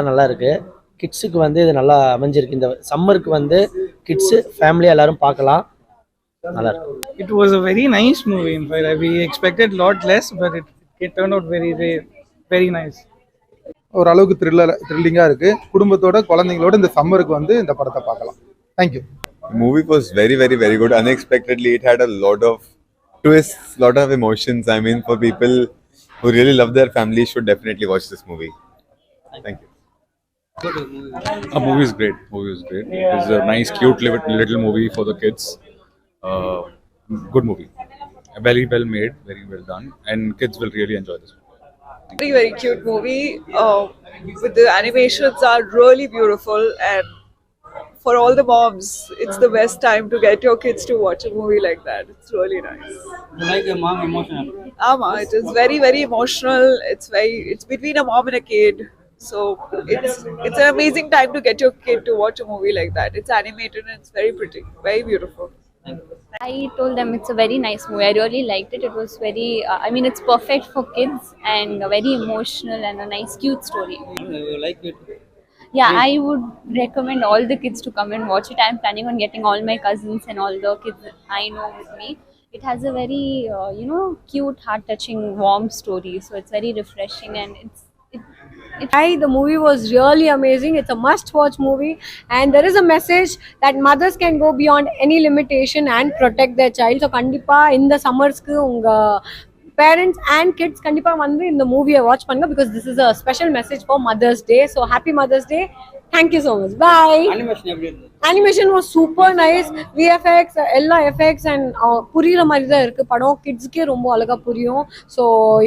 படம் நல்லா இருக்குது. கிட்ஸுக்கு வந்து இது நல்லா அமைஞ்சிருக்கு. இந்த சம்மருக்கு வந்து கிட்ஸு ஃபேமிலியாக எல்லாரும் பார்க்கலாம். நல்லா இருக்கு. It was a very nice movie. In fact, we expected a lot less, but it turned out very nice. ஓரளவுக்கு த்ரில்லிங்காக இருக்குது. குடும்பத்தோட குழந்தைங்களோட இந்த சம்மருக்கு வந்து இந்த படத்தை பார்க்கலாம். Thank you. The movie was very good. Unexpectedly, it had a lot of twists, lot of emotions. I mean, for people who really love their family, should definitely watch this movie. Thank you. Movie is great. It's a nice, cute little movie for the kids. Good movie. Very well made, very well done, and kids will really enjoy this movie. Very cute movie. With the animations are really beautiful, and for all the moms, it's the best time to get your kids to watch a movie like that. It's really nice. You like a mom emotional? It is very emotional. It's between a mom and a kid. So it's an amazing time to get your kid to watch a movie like that. It's animated and it's very pretty, very beautiful. I told them it's a very nice movie. I really liked it. It was very, it's perfect for kids and very emotional and a nice, cute story. You like it? Yeah, I would recommend all the kids to come and watch it. I'm planning on getting all my cousins and all the kids I know with me. It has a very, cute, heart-touching, warm story. So it's very refreshing and The movie was really amazing. It's a must-watch movie, and there is a message that mothers can go beyond any limitation and protect their child. So, kandipa in the summers ku unga parents and kids kandipa vandu in the movie watch pannunga because this is a special message for Mother's Day. So, happy Mother's Day. Thank you so much. Bye. Animation was super nice. VFX, எல்லா effects and புரியுற மாதிரி தான் இருக்கு படம். கிட்ஸ்க்கே ரொம்ப அழகா புரியும். So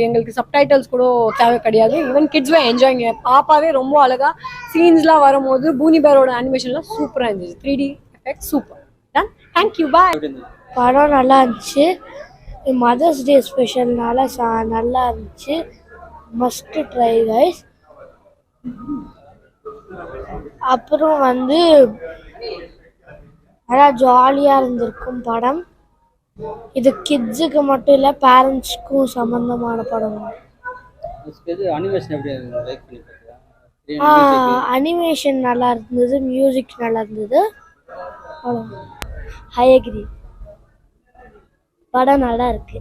எங்களுக்கு சப்டைட்டில்ஸ் கூட தேவை கிடையாது. Even kids were enjoying. பாப்பாவே ரொம்ப அழகா சீன்ஸ்லாம் வரும்போது பூனி பேரோட அனிமேஷன்லாம் சூப்பராக இருந்துச்சு. 3D effect super. Done. Thank you. Bye. படம் நல்லா இருந்துச்சு. மதர்ஸ் டே ஸ்பெஷல்னால நல்லா இருந்துச்சு. Must try guys. அப்புறம் வந்து அதான் ஜாலியாக இருந்திருக்கும் படம். இது கிட்ஸுக்கு மட்டும் இல்லை, பேரண்ட்ஸ்க்கும் சம்மந்தமான படம். அனிமேஷன் நல்லா இருந்தது, மியூசிக் நல்லா இருந்தது. ஹயகிரி படம் நல்லா இருக்கு.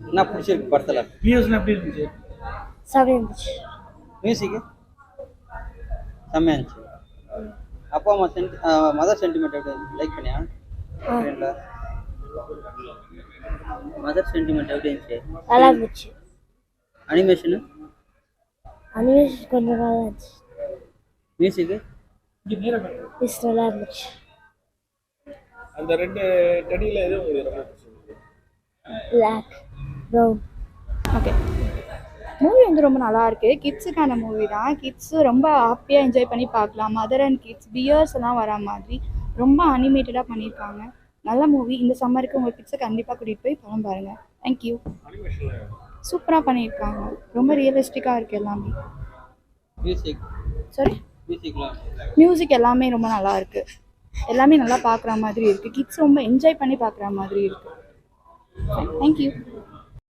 என்ன பிடிச்சிருக்கு படத்தில்? எப்படி இருந்துச்சு? செமையா இருந்துச்சு. மியூசிக்கு செம்மையா இருந்துச்சு. அப்பா அம்மா மதர் சென்டிமெண்ட் எப்படி லைக் பண்ணியா? மதர் சென்டிமெண்ட் எப்படி இருந்துச்சு? நல்லா இருந்துச்சு. அனிமேஷனு கொஞ்சம் நல்லா இருந்துச்சு. மியூசிக்கு நல்லா இருந்துச்சு. அந்த ரெண்டு டடியில எது உங்களுக்கு ரொம்ப பிடிச்சிருக்கு? Black brown. ஓகே, மூவி வந்து ரொம்ப நல்லா இருக்குது. கிட்ஸுக்கான மூவி தான். கிட்ஸு ரொம்ப ஹாப்பியாக என்ஜாய் பண்ணி பார்க்கலாம். மதர் அண்ட் கிட்ஸ் பியர்ஸ் எல்லாம் வரா மாதிரி ரொம்ப அனிமேட்டடாக பண்ணியிருக்காங்க. நல்ல மூவி. இந்த சம்மருக்கு உங்கள் கிட்ஸை கண்டிப்பாக கூட்டிகிட்டு போய் படம் பாருங்கள். தேங்க்யூ. சூப்பராக பண்ணியிருக்காங்க. ரொம்ப ரியலிஸ்டிக்காக இருக்குது எல்லாமே. சாரி, மியூசிக் எல்லாமே ரொம்ப நல்லா இருக்குது. எல்லாமே நல்லா பார்க்குற மாதிரி இருக்குது. கிட்ஸ் ரொம்ப என்ஜாய் பண்ணி பார்க்குற மாதிரி இருக்குது. தேங்க்யூ.